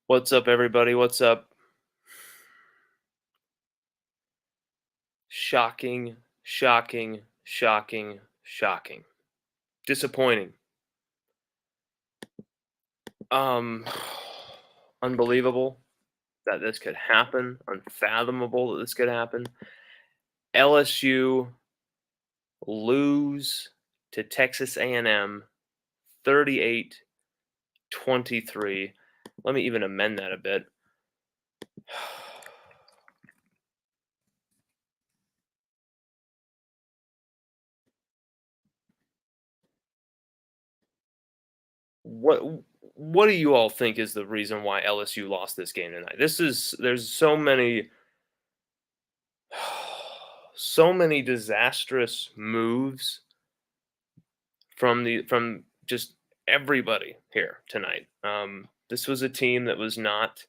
What's up, everybody? What's up? Shocking, shocking, shocking, shocking. Disappointing. Um, Unbelievable that this could happen. Unfathomable that this could happen. LSU lose to Texas A&M 38-23. Let me even amend that a bit. What what do you all think is the reason why LSU lost this game tonight? There's so many disastrous moves from just everybody here tonight. This was a team that was not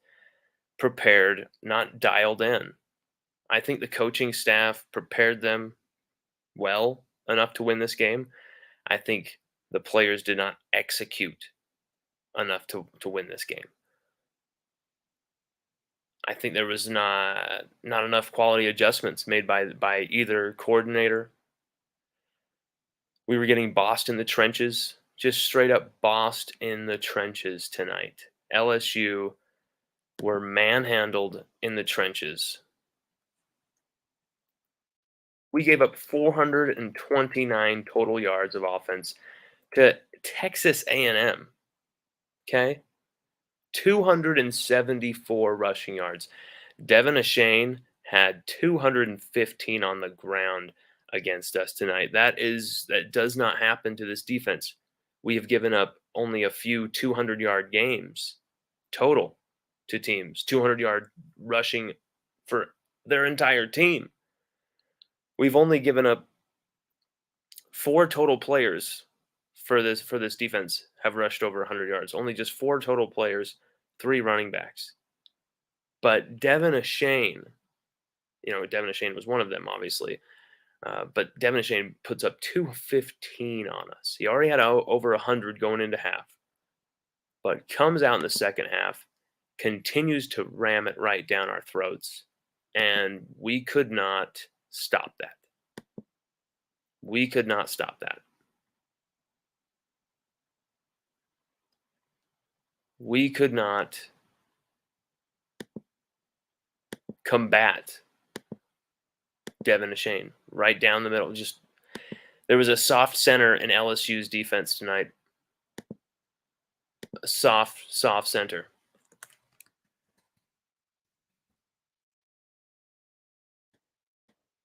prepared, not dialed in. I think the coaching staff prepared them well enough to win this game. I think the players did not execute enough to win this game. I think there was not enough quality adjustments made by either coordinator. We were getting bossed in the trenches, just straight up bossed in the trenches tonight. LSU were manhandled in the trenches. We gave up 429 total yards of offense to Texas A&M. Okay, 274 rushing yards. Devin Ashane had 215 on the ground against us tonight. That does not happen to this defense. We have given up only a few 200-yard games total to teams, 200-yard rushing for their entire team. We've only given up four total players for this defense have rushed over 100 yards. Only just four total players, three running backs. But Devin Ashane, Devin Ashane was one of them, obviously. But Devin Ashane puts up 215 on us. He already had over 100 going into half, but comes out in the second half, continues to ram it right down our throats, and we could not stop that. We could not stop that. We could not combat Devin Ashane right down the middle. Just there was a soft center in LSU's defense tonight. A soft center.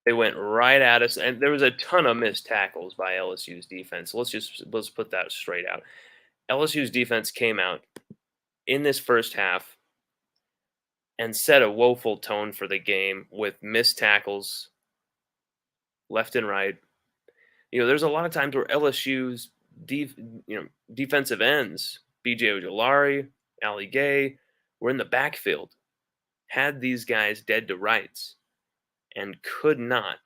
They went right at us, and there was a ton of missed tackles by LSU's defense. Let's put that straight out. LSU's defense came out in this first half and set a woeful tone for the game with missed tackles left and right. There's a lot of times where LSU's defensive ends, BJ Ojolari, Ali Gay, were in the backfield, had these guys dead to rights, and could not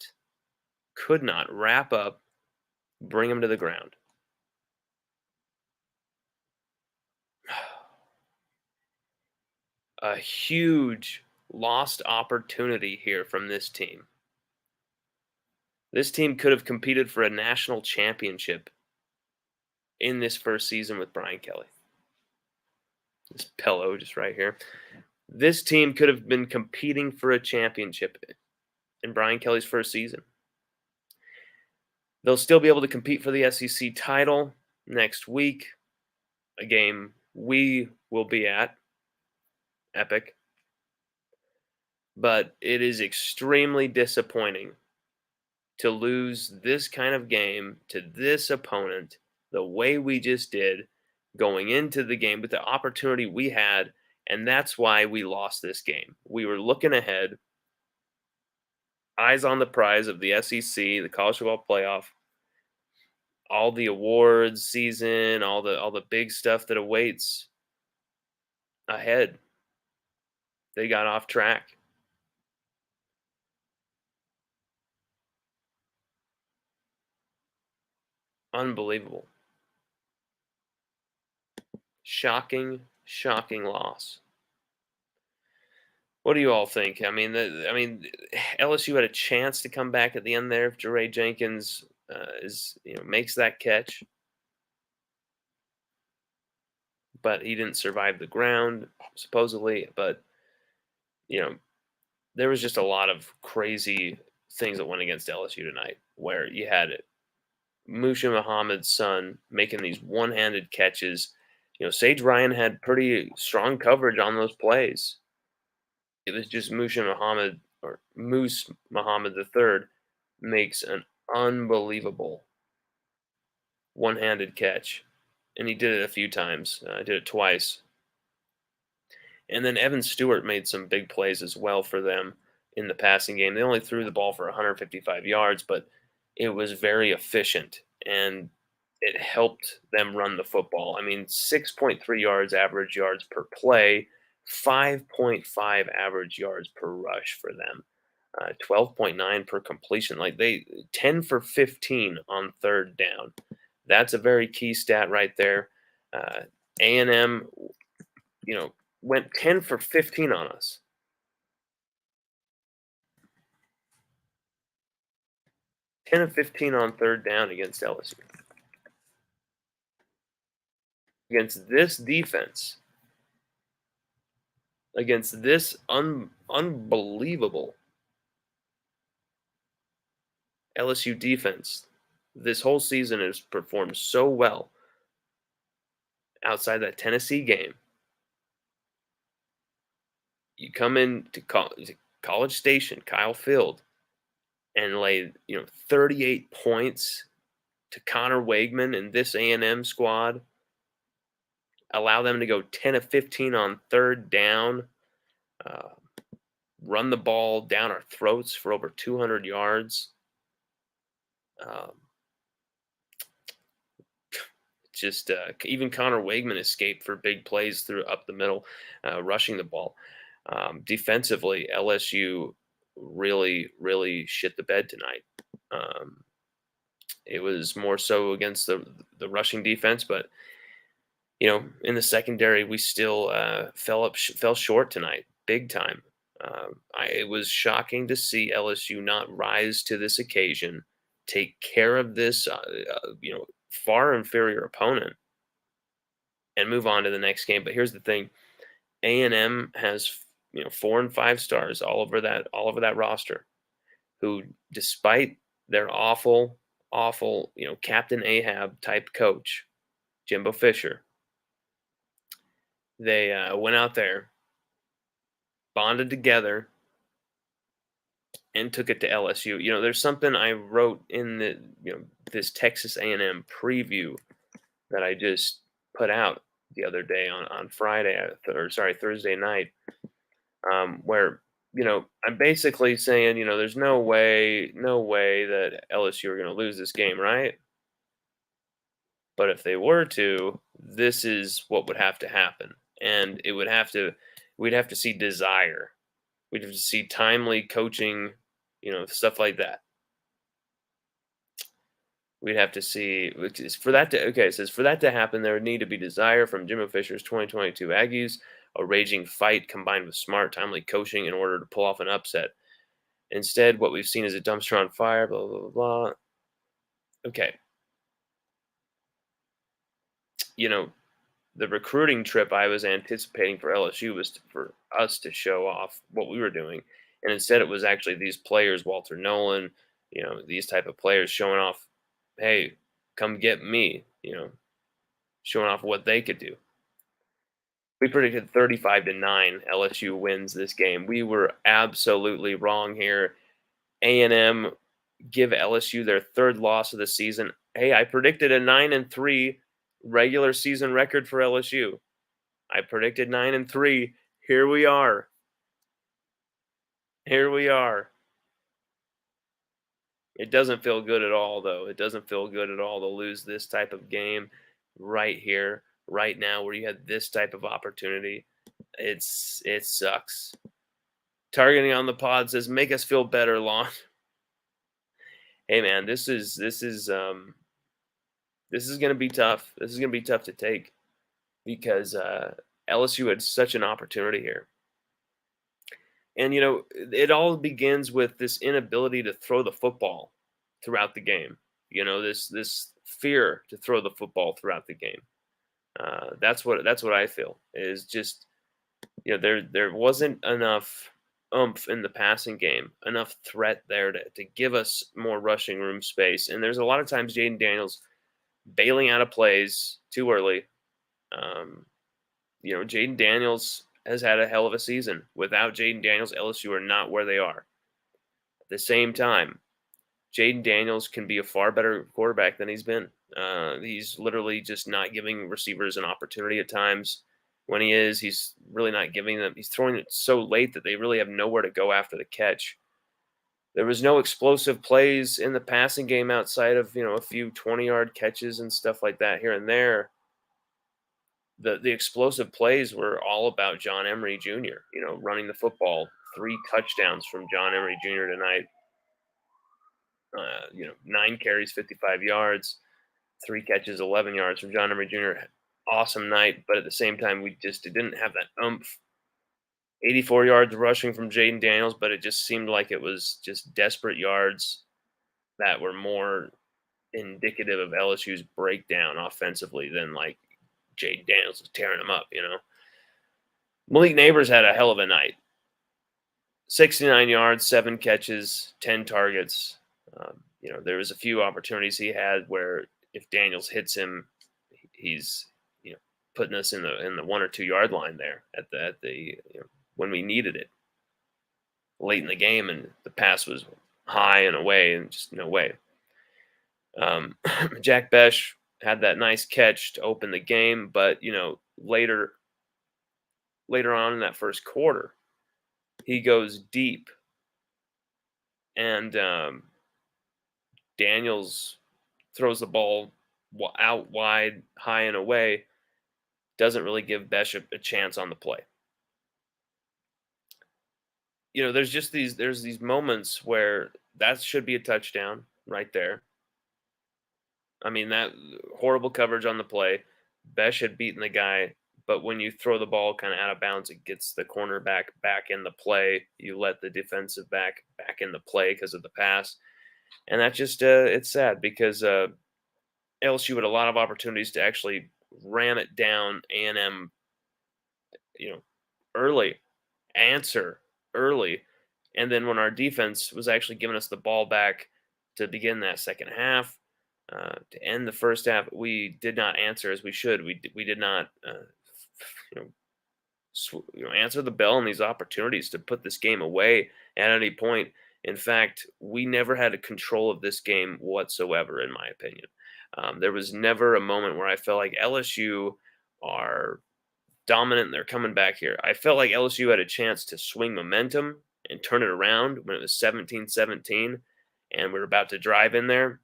wrap up, bring them to the ground. A huge lost opportunity here from this team. This team could have competed for a national championship in this first season with Brian Kelly. This pillow just right here. This team could have been competing for a championship in Brian Kelly's first season. They'll still be able to compete for the SEC title next week, a game we will be at. Epic. But it is extremely disappointing to lose this kind of game to this opponent the way we just did going into the game with the opportunity we had, and that's why we lost this game. We were looking ahead, eyes on the prize of the SEC, the college football playoff, all the awards season, all the big stuff that awaits ahead. They got off track. Unbelievable. Shocking loss. What do you all think? LSU had a chance to come back at the end there if Jeray Jenkins makes that catch, but he didn't survive the ground supposedly. But you know, there was just a lot of crazy things that went against LSU tonight, where you had Musha Muhammad's son making these one-handed catches. Sage Ryan had pretty strong coverage on those plays. It was just Musha Muhammad or Moose Muhammad the third makes an unbelievable one-handed catch, and he did it a few times. Did it twice, and then Evan Stewart made some big plays as well for them in the passing game. They only threw the ball for 155 yards, but it was very efficient and it helped them run the football. 6.3 average yards per play, 5.5 average yards per rush for them, 12.9 per completion. Like they 10 for 15 on third down. That's a very key stat right there. A&M, went 10 for 15 on us. 10 of 15 on third down against LSU. Against this defense, against this unbelievable LSU defense, this whole season has performed so well outside that Tennessee game. You come in to College Station, Kyle Field, and lay 38 points to Connor Wegman and this A&M squad. Allow them to go 10 of 15 on third down. Run the ball down our throats for over 200 yards. Even Connor Wegman escaped for big plays through up the middle, rushing the ball. Defensively, LSU really, really shit the bed tonight. It was more so against the rushing defense, but in the secondary, we still fell short tonight, big time. It was shocking to see LSU not rise to this occasion, take care of this, far inferior opponent, and move on to the next game. But here's the thing: A&M has 4 and 5 stars all over that roster, who, despite their awful, Captain Ahab type coach, Jimbo Fisher, they went out there, bonded together, and took it to LSU. There's something I wrote in this Texas A&M preview that I just put out the other day on Friday, Thursday night, where I'm basically saying there's no way that LSU are going to lose this game, right? But if they were to, this is what would have to happen, and we'd have to see desire. We'd have to see timely coaching, stuff like that. We'd have to see for that to it says for that to happen, there would need to be desire from Jimbo Fisher's 2022 Aggies, a raging fight combined with smart, timely coaching in order to pull off an upset. Instead, what we've seen is a dumpster on fire, blah, blah, blah, blah. Okay. The recruiting trip I was anticipating for LSU was for us to show off what we were doing. And instead, it was actually these players, Walter Nolan, these type of players showing off, hey, come get me, showing off what they could do. We predicted 35-9 LSU wins this game. We were absolutely wrong here. A&M give LSU their 3rd loss of the season. Hey, I predicted a 9-3 regular season record for LSU. I predicted 9-3. Here we are. Here we are. It doesn't feel good at all, though. It doesn't feel good at all to lose this type of game right here, right now, where you had this type of opportunity. It sucks. Targeting on the pod says, "Make us feel better, Lon." Hey, man, this is going to be tough. This is going to be tough to take because LSU had such an opportunity here. And it all begins with this inability to throw the football throughout the game. This fear to throw the football throughout the game. That's what I feel is just there wasn't enough oomph in the passing game, enough threat there to give us more rushing room space. And there's a lot of times Jaden Daniels bailing out of plays too early. Um, Jaden Daniels has had a hell of a season. Without Jaden Daniels, LSU are not where they are. At the same time, Jaden Daniels can be a far better quarterback than he's been. He's literally just not giving receivers an opportunity at times. When he is, he's really not giving them. He's throwing it so late that they really have nowhere to go after the catch. There was no explosive plays in the passing game outside of a few 20-yard catches and stuff like that here and there. The explosive plays were all about John Emery Jr. Running the football. 3 touchdowns from John Emery Jr. tonight. 9 carries, 55 yards, 3 catches, 11 yards from John Emery Jr. Awesome night, but at the same time, we just didn't have that oomph. 84 yards rushing from Jaden Daniels, but it just seemed like it was just desperate yards that were more indicative of LSU's breakdown offensively than like Jaden Daniels was tearing them up. Malik Neighbors had a hell of a night. 69 yards, 7 catches, 10 targets. There was a few opportunities he had where if Daniels hits him, he's putting us in the 1 or 2 yard line there at the when we needed it late in the game, and the pass was high and away, and just no way. Jack Besh had that nice catch to open the game, but later on in that first quarter, he goes deep, and Daniels throws the ball out wide, high and away. Doesn't really give Besh a chance on the play. There's these moments where that should be a touchdown right there. I mean, that horrible coverage on the play. Besh had beaten the guy, but when you throw the ball kind of out of bounds, it gets the cornerback back in the play. You let the defensive back in the play because of the pass. And that just it's sad because LSU had a lot of opportunities to actually ram it down A&M, early, answer early. And then when our defense was actually giving us the ball back to begin that second half, to end the first half, we did not answer as we should. We did not, answer the bell on these opportunities to put this game away at any point. In fact, we never had a control of this game whatsoever, in my opinion. There was never a moment where I felt like LSU are dominant and they're coming back here. I felt like LSU had a chance to swing momentum and turn it around when it was 17-17 and we were about to drive in there.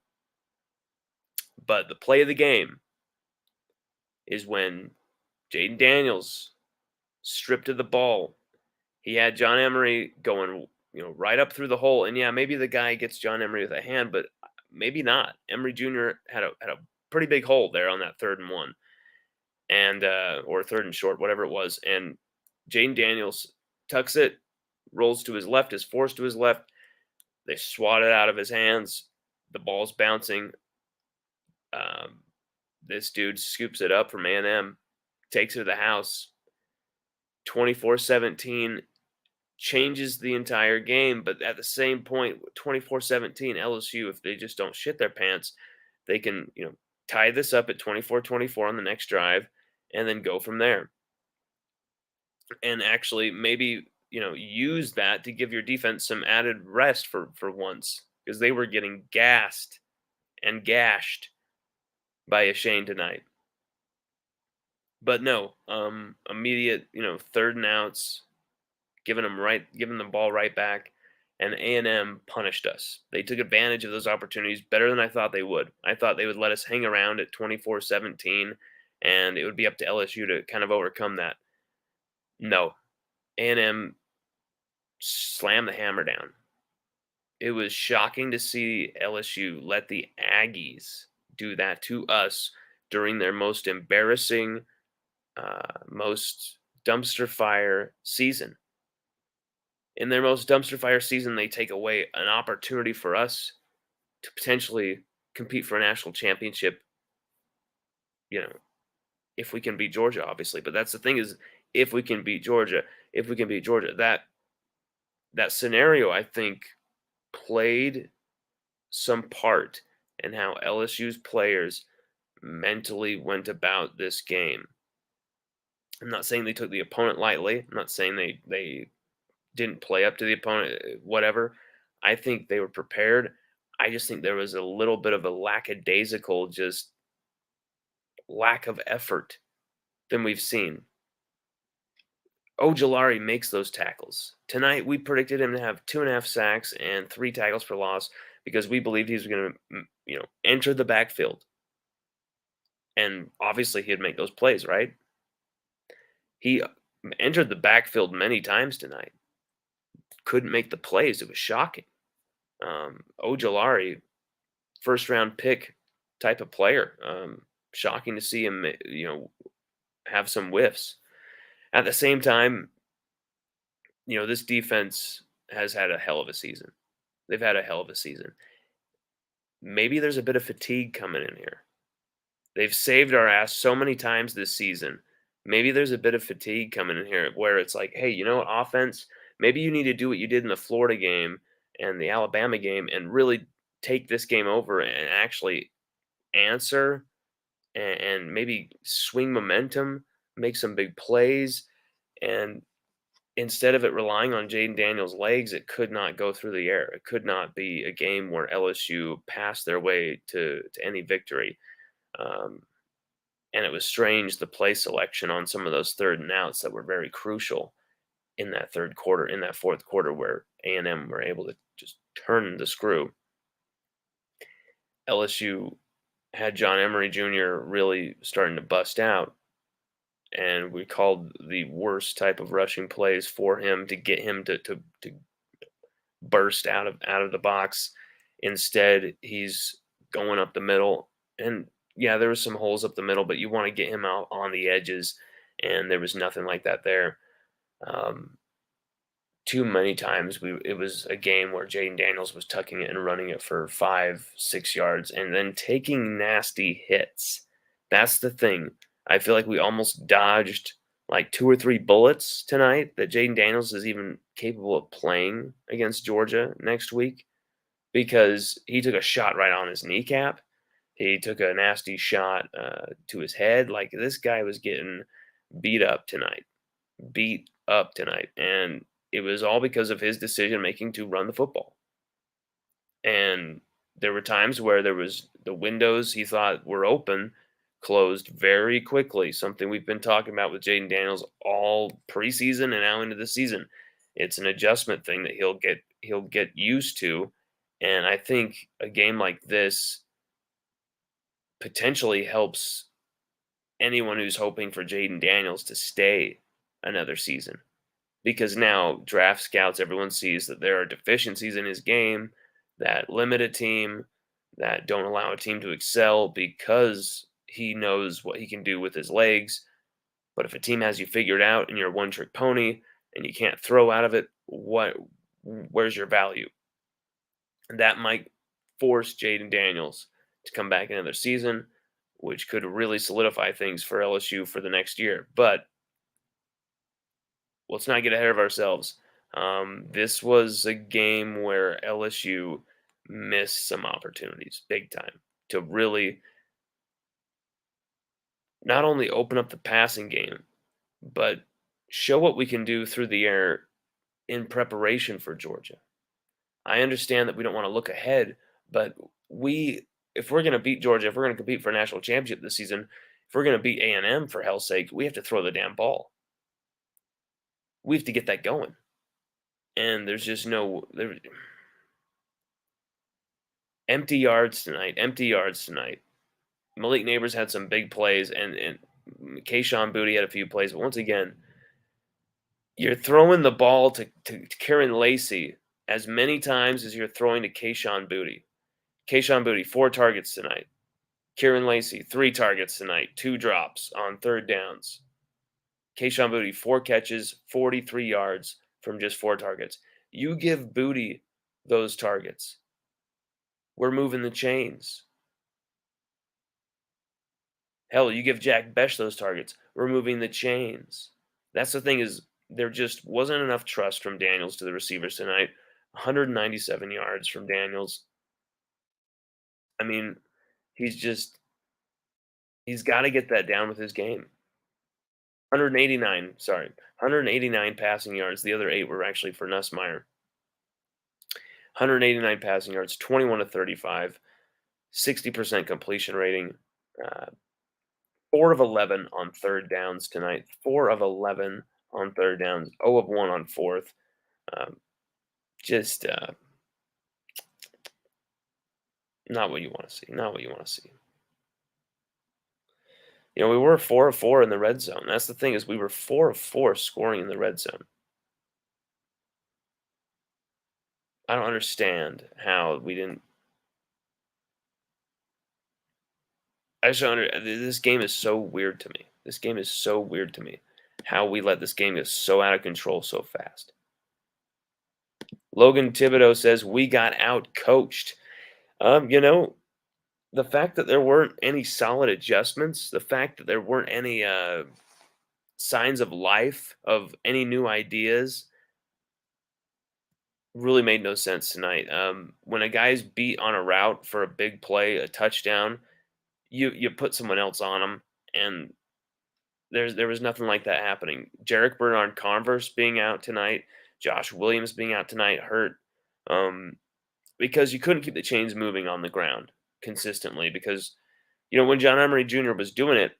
But the play of the game is when Jaden Daniels stripped of the ball. He had John Emery going, right up through the hole. And yeah, maybe the guy gets John Emery with a hand, but maybe not. Emery Jr. had a pretty big hole there on that 3rd and 1. And or 3rd and short, whatever it was. And Jaden Daniels tucks it, rolls to his left, is forced to his left. They swat it out of his hands. The ball's bouncing. This dude scoops it up from A&M, takes it to the house. 24-17, changes the entire game. But at the same point, 24-17, LSU, if they just don't shit their pants, they can, tie this up at 24-24 on the next drive and then go from there. And actually maybe, use that to give your defense some added rest for once, because they were getting gassed and gashed by a Shane tonight. But no, immediate, 3rd and outs, giving the ball right back, and A&M punished us. They took advantage of those opportunities better than I thought they would. I thought they would let us hang around at 24-17, and it would be up to LSU to kind of overcome that. No, A&M slammed the hammer down. It was shocking to see LSU let the Aggies do that to us during their most embarrassing, most dumpster fire season. In their most dumpster fire season, they take away an opportunity for us to potentially compete for a national championship, you know, if we can beat Georgia, obviously. But that's the thing is, if we can beat Georgia, that scenario, I think, played some part in how LSU's players mentally went about this game. I'm not saying they took the opponent lightly. I'm not saying they didn't play up to the opponent, whatever. I think they were prepared. I just think there was a little bit of a lackadaisical, just lack of effort than we've seen. Ojulari makes those tackles. Tonight, we predicted him to have 2.5 sacks and 3 tackles for loss because we believed he was going to, enter the backfield. And obviously, he'd make those plays, right? He entered the backfield many times tonight. Couldn't make the plays. It was shocking. Ojulari, first round pick type of player. Shocking to see him, have some whiffs. At the same time, this defense has had a hell of a season. They've had a hell of a season. Maybe there's a bit of fatigue coming in here. They've saved our ass so many times this season. Maybe there's a bit of fatigue coming in here where it's like, hey, you know what, offense? Maybe you need to do what you did in the Florida game and the Alabama game and really take this game over and actually answer and maybe swing momentum, make some big plays. And instead of it relying on Jaden Daniels' legs, it could not go through the air. It could not be a game where LSU passed their way to any victory. And it was strange, the play selection on some of those third and outs that were very crucial in that third quarter, in that fourth quarter, where A&M were able to just turn the screw. LSU had John Emery Jr. really starting to bust out, and we called the worst type of rushing plays for him to get him to burst out of the box. Instead, he's going up the middle, and yeah, there was some holes up the middle, but you want to get him out on the edges, and there was nothing like that there. Too many times it was a game where Jaden Daniels was tucking it and running it for 5-6 yards and then taking nasty hits. That's the thing. I feel like we almost dodged like 2 or 3 bullets tonight that Jaden Daniels is even capable of playing against Georgia next week, because he took a shot right on his kneecap. He took a nasty shot to his head. Like, this guy was getting beat up tonight. And it was all because of his decision making to run the football. And there were times where the windows he thought were open closed very quickly, something we've been talking about with Jaden Daniels all preseason and now into the season. It's an adjustment thing that he'll get used to. And I think a game like this potentially helps anyone who's hoping for Jaden Daniels to stay another season. Because now draft scouts, everyone sees that there are deficiencies in his game that limit a team, that don't allow a team to excel because he knows what he can do with his legs. But if a team has you figured out and you're a one-trick pony and you can't throw out of it, where's your value? And that might force Jaden Daniels to come back another season, which could really solidify things for LSU for the next year. But let's not get ahead of ourselves. This was a game where LSU missed some opportunities big time to really not only open up the passing game, but show what we can do through the air in preparation for Georgia. I understand that we don't want to look ahead, but if we're going to beat Georgia, if we're going to compete for a national championship this season, if we're going to beat A&M, for hell's sake, we have to throw the damn ball. We have to get that going. And there's just empty yards tonight. Malik Neighbors had some big plays, and Kayshawn Boutte had a few plays. But once again, you're throwing the ball to Karen Lacey as many times as you're throwing to Kayshawn Boutte. Kayshawn Boutte, 4 targets tonight. Karen Lacey, 3 targets tonight, 2 drops on third downs. Kayshawn Boutte, 4 catches, 43 yards from just 4 targets. You give Booty those targets. We're moving the chains. Hell, you give Jack Besh those targets. We're moving the chains. That's the thing is there just wasn't enough trust from Daniels to the receivers tonight. 197 yards from Daniels. I mean, he's just he's got to get that down with his game. 189, sorry. 189 passing yards. The other 8 were actually for Nussmeier. 189 passing yards, 21 to 35, 60% completion rating. Uh, 4 of 11 on third downs tonight. 4 of 11 on third downs. 0 of 1 on fourth. Um, just not what you want to see. Not what you want to see. You know, we were 4 of 4 in the red zone. That's the thing is we were 4 of 4 scoring in the red zone. I don't understand how we didn't. I just don't this game is so weird to me. This game is so weird to me. How we let this game get so out of control so fast. Logan Thibodeau says we got out coached. You know, the fact that there weren't any solid adjustments, the fact that there weren't any signs of life, of any new ideas, really made no sense tonight. When a guy's beat on a route for a big play, a touchdown, you put someone else on him, and there was nothing like that happening. Jarek Bernard Converse being out tonight, Josh Williams being out tonight hurt, because you couldn't keep the chains moving on the ground consistently. Because when John Emery Jr. was doing it,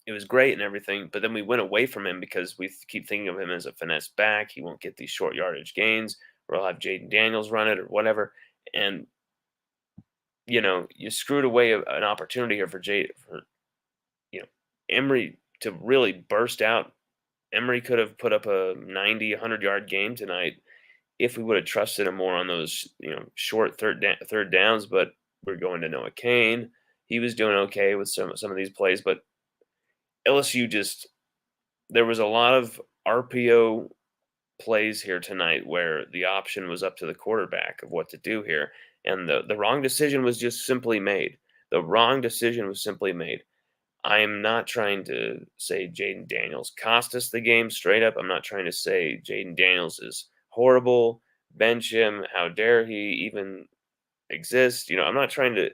it was great and everything, but then we went away from him because we keep thinking of him as a finesse back. He won't get these short yardage gains, or I'll have Jaden Daniels run it or whatever. And you screwed away an opportunity here for Emery to really burst out. Emery could have put up a 90, 100-yard game tonight if we would have trusted him more on those, short third downs. But we're going to Noah Kane. He was doing okay with some of these plays, but LSU there was a lot of RPO plays here tonight where the option was up to the quarterback of what to do here, and the wrong decision was just simply made. The wrong decision was simply made. I am not trying to say Jaden Daniels cost us the game straight up. I'm not trying to say Jaden Daniels is horrible. Bench him. How dare he even exist? I'm not trying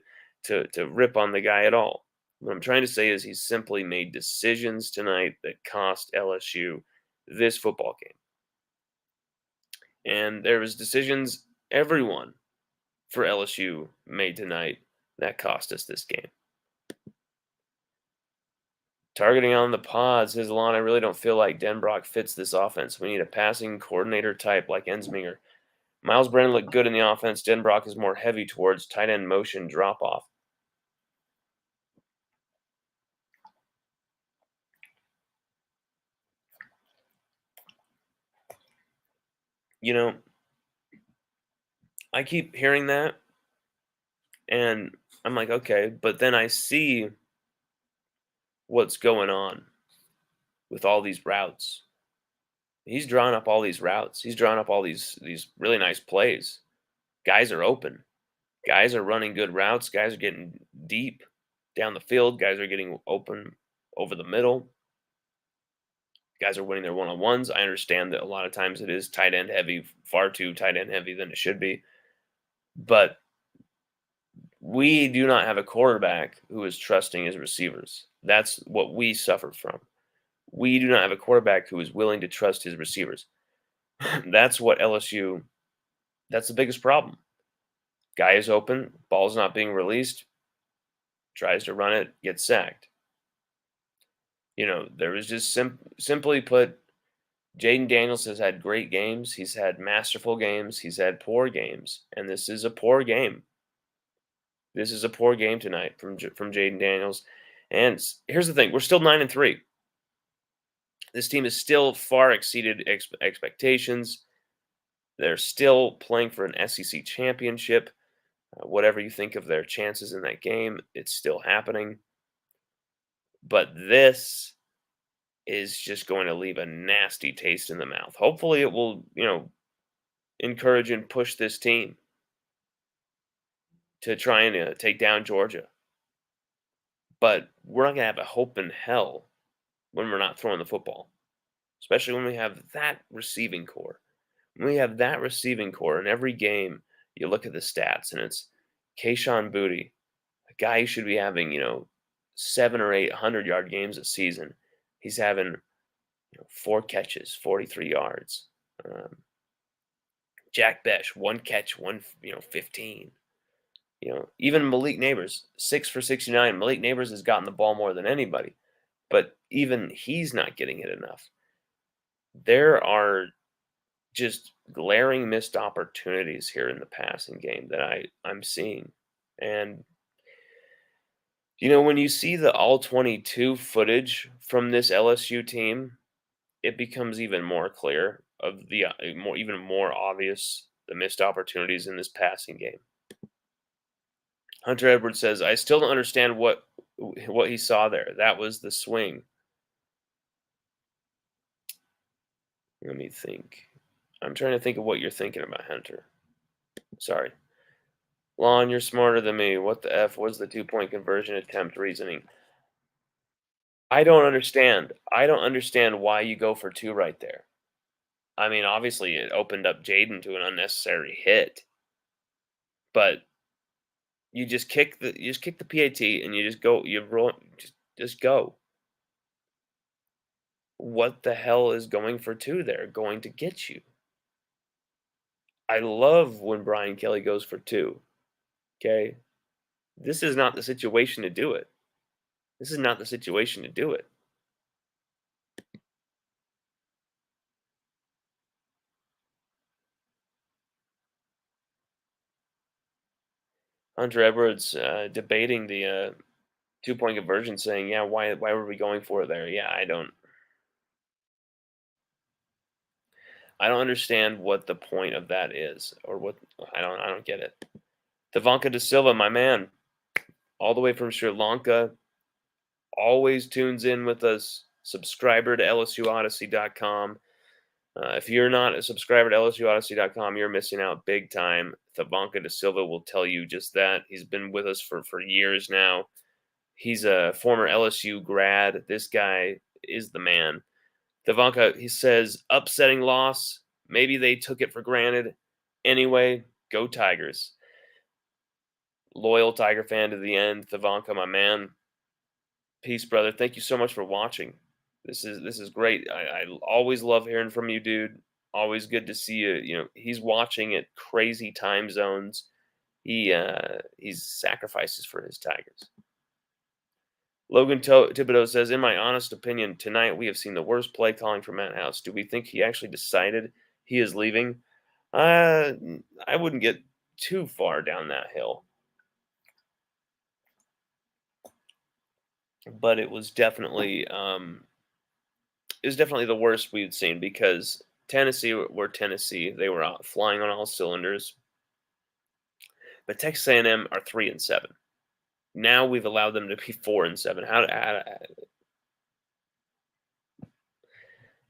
to rip on the guy at all. What I'm trying to say is he simply made decisions tonight that cost LSU this football game. And there was decisions everyone for LSU made tonight that cost us this game. Targeting on the pods, his lawn. I really don't feel like Denbrock fits this offense. We need a passing coordinator type like Ensminger. Miles Brennan looked good in the offense. Denbrock is more heavy towards tight end motion drop off. I keep hearing that, and I'm like, okay, but then I see what's going on with all these routes. He's drawing up all these routes. He's drawing up all these really nice plays. Guys are open. Guys are running good routes. Guys are getting deep down the field. Guys are getting open over the middle. Guys are winning their one-on-ones. I understand that a lot of times it is tight end heavy, far too tight end heavy than it should be. But we do not have a quarterback who is trusting his receivers. That's what we suffered from. We do not have a quarterback who is willing to trust his receivers. That's what LSU, that's the biggest problem. Guy is open, ball's not being released, tries to run it, gets sacked. There was just simply put, Jaden Daniels has had great games. He's had masterful games. He's had poor games. And this is a poor game. This is a poor game tonight from Jaden Daniels. And here's the thing. We're still 9-3. This team has still far exceeded expectations. They're still playing for an SEC championship. Whatever you think of their chances in that game, it's still happening. But this is just going to leave a nasty taste in the mouth. Hopefully it will, encourage and push this team to try and take down Georgia. But we're not going to have a hope in hell when we're not throwing the football, especially when we have that receiving core. When we have that receiving core in every game, you look at the stats and it's Kayshawn Booty, a guy who should be having, 7 or 8 100-yard games a season. He's having 4 catches, 43 yards. Jack Besh, 1 catch, 15. Even Malik Neighbors, 6 for 69. Malik Neighbors has gotten the ball more than anybody, but even he's not getting it enough. There are just glaring missed opportunities here in the passing game that I'm seeing. And when you see the all 22 footage from this LSU team, it becomes even more clear of the even more obvious the missed opportunities in this passing game. Hunter Edwards says, "I still don't understand what he saw there. That was the swing." Let me think. I'm trying to think of what you're thinking about, Hunter. Sorry. Lon, you're smarter than me. What the F was the 2-point conversion attempt reasoning? I don't understand. I don't understand why you go for 2 right there. I mean, obviously, it opened up Jaden to an unnecessary hit, but you just kick the PAT and you just go. You roll. Just go. What the hell is going for 2 there going to get you? I love when Brian Kelly goes for 2. Okay, this is not the situation to do it. This is not the situation to do it. Hunter Edwards debating the 2-point conversion, saying, "Yeah, why were we going for it there?" Yeah, I don't understand what the point of that is, or what I don't get it. Tavanka De Silva, my man, all the way from Sri Lanka, always tunes in with us. Subscriber to LSUODYSSEY.com. If you're not a subscriber to LSUOdyssey.com, you're missing out big time. Tavanka De Silva will tell you just that. He's been with us for years now. He's a former LSU grad. This guy is the man. Tavanka, he says, upsetting loss. Maybe they took it for granted. Anyway, go Tigers. Loyal Tiger fan to the end. Tavanka, my man. Peace, brother. Thank you so much for watching. This is great. I always love hearing from you, dude. Always good to see you. He's watching at crazy time zones. He's sacrifices for his Tigers. Logan Thibodeau says, "In my honest opinion, tonight we have seen the worst play calling from Matt House. Do we think he actually decided he is leaving?" I wouldn't get too far down that hill, but it was definitely the worst we'd seen because Tennessee were Tennessee. They were out flying on all cylinders, but Texas A&M are 3-7. Now we've allowed them to be 4-7.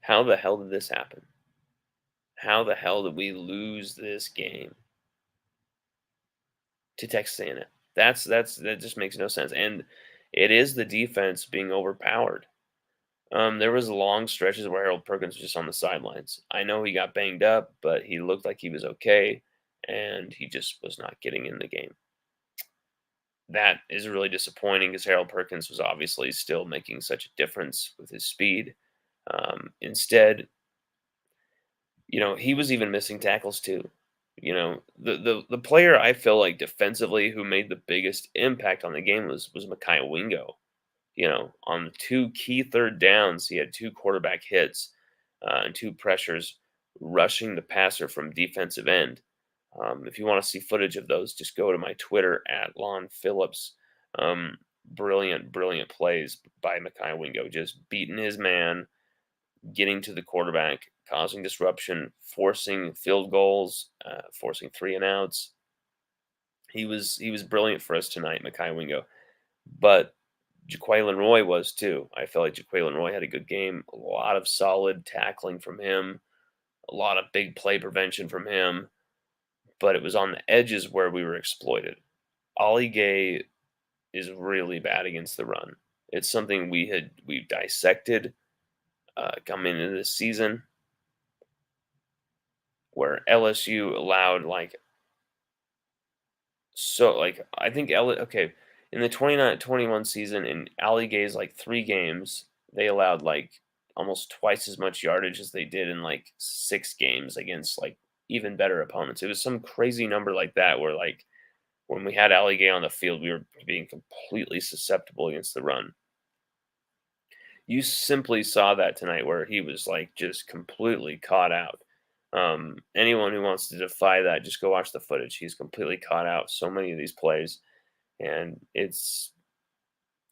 How the hell did this happen? How the hell did we lose this game to Texas A&M? That just makes no sense. And it is the defense being overpowered. There was long stretches where Harold Perkins was just on the sidelines. I know he got banged up, but he looked like he was okay, and he just was not getting in the game. That is really disappointing because Harold Perkins was obviously still making such a difference with his speed. Instead, he was even missing tackles too. The player I feel like defensively who made the biggest impact on the game was Mekhi Wingo. On the 2 key third downs, he had 2 quarterback hits and 2 pressures rushing the passer from defensive end. If you want to see footage of those, just go to my Twitter at Lon Phillips. Brilliant, brilliant plays by Mekhi Wingo, just beating his man, getting to the quarterback, causing disruption, forcing field goals, forcing 3-and-outs. He was brilliant for us tonight, Mekhi Wingo. But Jaquelin Roy was too. I felt like Jaquelin Roy had a good game. A lot of solid tackling from him. a lot of big play prevention from him, but it was on the edges where we were exploited. Ollie Gay is really bad against the run. It's something we dissected coming into this season, where LSU allowed I think okay, in the 29-21 season in Allie Gay's 3 games, they allowed almost twice as much yardage as they did in 6 games against even better opponents. It was some crazy number like that where when we had Allie Gay on the field, we were being completely susceptible against the run. You simply saw that tonight where he was just completely caught out. Anyone who wants to defy that, just go watch the footage. He's completely caught out so many of these plays, and it's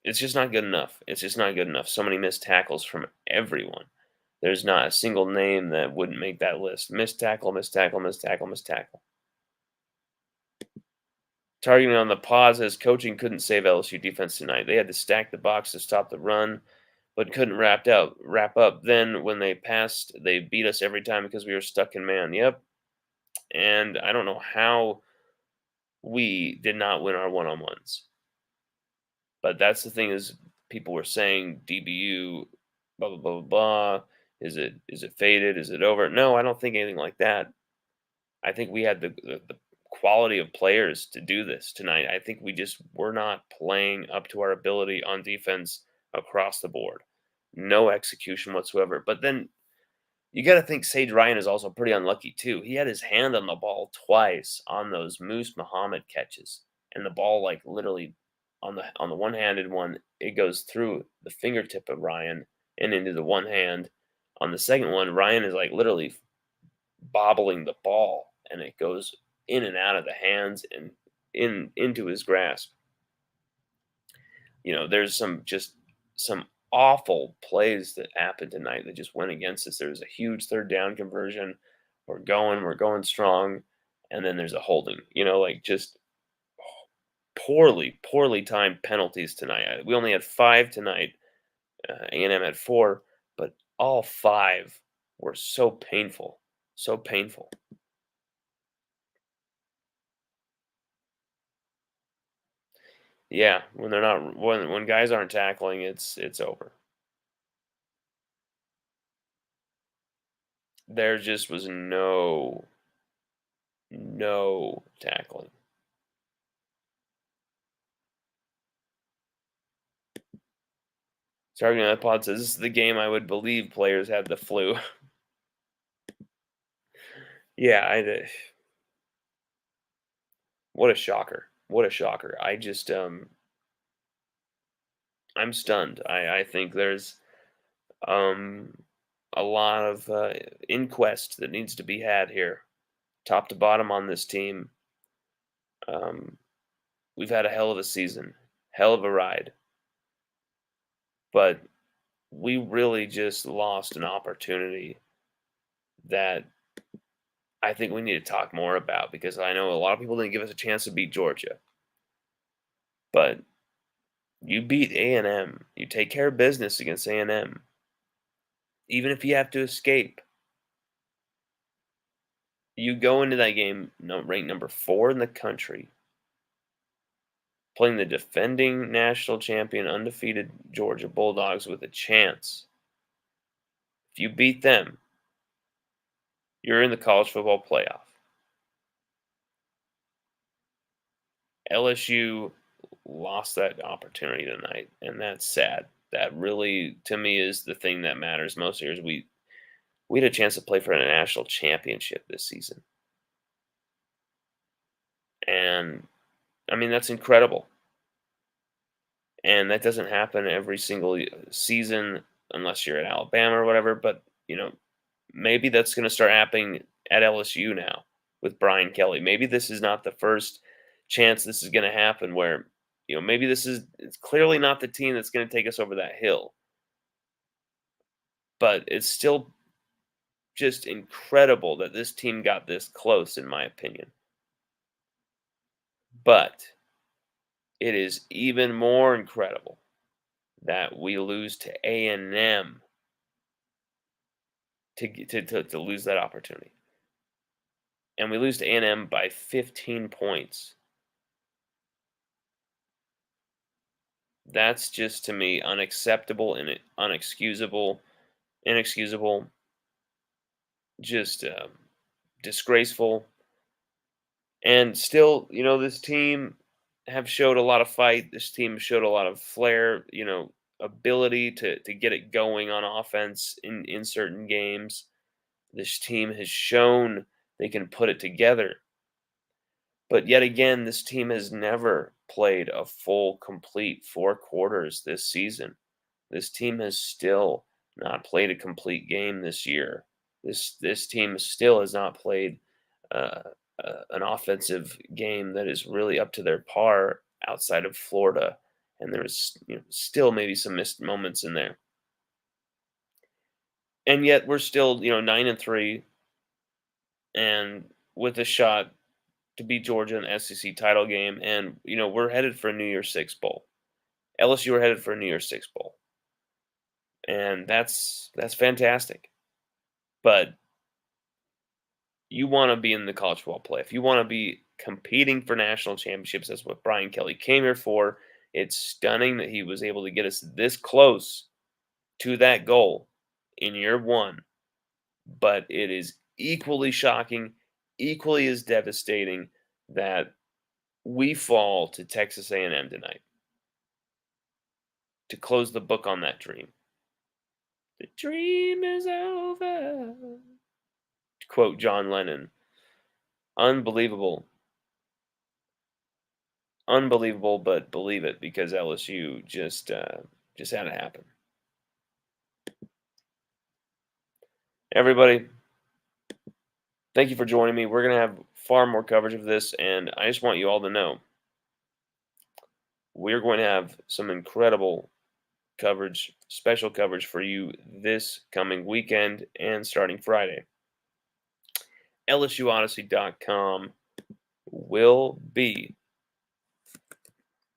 just not good enough. It's just not good enough. So many missed tackles from everyone. There's not a single name that wouldn't make that list. Missed tackle, missed tackle, missed tackle, missed tackle. Targeting on the pause as coaching couldn't save LSU defense tonight. They had to stack the box to stop the run, but couldn't wrap up. Then when they passed, they beat us every time because we were stuck in man. Yep. And I don't know how we did not win our one-on-ones. But that's the thing is people were saying DBU blah blah blah blah blah. Is it faded? Is it over? No, I don't think anything like that. I think we had the quality of players to do this tonight. I think we just were not playing up to our ability on defense across the board. No execution whatsoever. But then you got to think Sage Ryan is also pretty unlucky too. He had his hand on the ball twice on those Moose Muhammad catches, and the ball literally on the one-handed one, it goes through the fingertip of Ryan and into the one hand. On the second one, Ryan is literally bobbling the ball, and it goes in and out of the hands and into his grasp. There's some awful plays that happened tonight that just went against us. There was a huge third down conversion. We're going strong, and then there's a holding. Just poorly timed penalties tonight. We only had 5 tonight. A&M had 4, but all 5 were so painful, so painful. Yeah, when guys aren't tackling, it's over. There just was no tackling. Starting on pod says this is the game I would believe players had the flu. Yeah, what a shocker. What a shocker. I'm stunned. I think there's um a lot of inquest that needs to be had here, top to bottom on this team. Um, we've had a hell of a season, hell of a ride, but we really just lost an opportunity that I think we need to talk more about because I know a lot of people didn't give us a chance to beat Georgia, but you beat A&M. You take care of business against A&M, even if you have to escape. You go into that game ranked number 4 in the country, playing the defending national champion, undefeated Georgia Bulldogs with a chance. If you beat them, you're in the college football playoff. LSU lost that opportunity tonight, and that's sad. That really, to me, is the thing that matters most here. Is we had a chance to play for a national championship this season, and I mean that's incredible. And that doesn't happen every single season unless you're at Alabama or whatever. But maybe that's going to start happening at LSU now with Brian Kelly. Maybe this is not the first chance this is going to happen where, maybe it's clearly not the team that's going to take us over that hill. But it's still just incredible that this team got this close, in my opinion. But it is even more incredible that we lose to A&M to lose that opportunity. And we lose to A&M by 15 points. That's just to me unacceptable and inexcusable, just disgraceful. And still, this team have showed a lot of fight. This team showed a lot of flair, ability to get it going on offense in certain games. This team has shown they can put it together. But yet again, this team has never played a full, complete 4 quarters this season. This team has still not played a complete game this year. This team still has not played uh, an offensive game that is really up to their par outside of Florida, and there's still maybe some missed moments in there. And yet we're still 9-3, and with a shot to beat Georgia in the SEC title game, and we're headed for a New Year's Six bowl. LSU are headed for a New Year's Six bowl, and that's fantastic. But you want to be in the college football playoff. You want to be competing for national championships. That's what Brian Kelly came here for. It's stunning that he was able to get us this close to that goal in year one, but it is equally shocking, equally as devastating that we fall to Texas A&M tonight to close the book on that dream. The dream is over. To quote John Lennon. Unbelievable. Unbelievable, but believe it, because LSU just had it happen. Everybody, thank you for joining me. We're going to have far more coverage of this, and I just want you all to know we're going to have some incredible coverage, special coverage for you this coming weekend and starting Friday. LSUODYSSEY.com will be,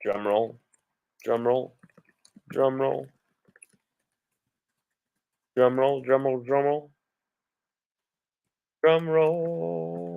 drum roll, drum roll, drum roll, drum roll, drum roll, drum roll, drum roll.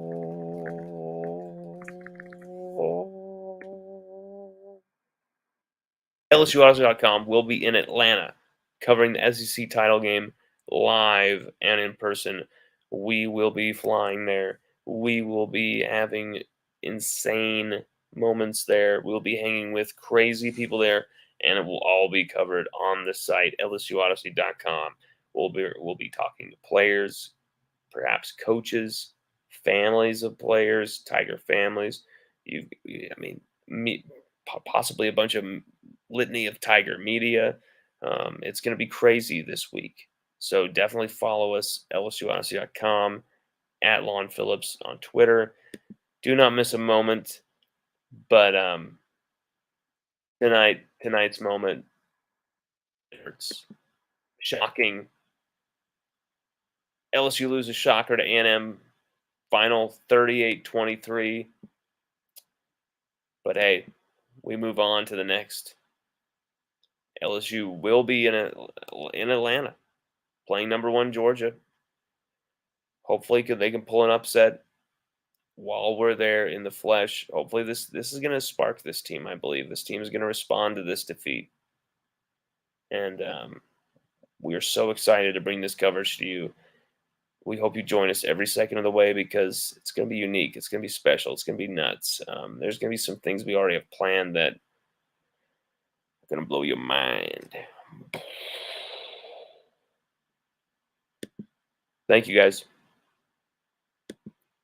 LSUOdyssey.com will be in Atlanta covering the SEC title game live and in person. We will be flying there. We will be having insane moments there. We'll be hanging with crazy people there, and it will all be covered on the site, LSUOdyssey.com. We'll be talking to players, perhaps coaches, families of players, Tiger families. Possibly a bunch of litany of Tiger media. It's going to be crazy this week. So definitely follow us, LSUOdyssey.com, at Lon Phillips on Twitter. Do not miss a moment. But tonight's moment hurts. Shocking. LSU loses shocker to A&M, final 38-23. But hey, we move on to the next. LSU will be in Atlanta, playing number 1 Georgia. Hopefully, they can pull an upset while we're there in the flesh. Hopefully, this is going to spark this team. I believe this team is going to respond to this defeat, and we are so excited to bring this coverage to you. We hope you join us every second of the way because it's going to be unique. It's going to be special. It's going to be nuts. There's going to be some things we already have planned that are going to blow your mind. Thank you, guys.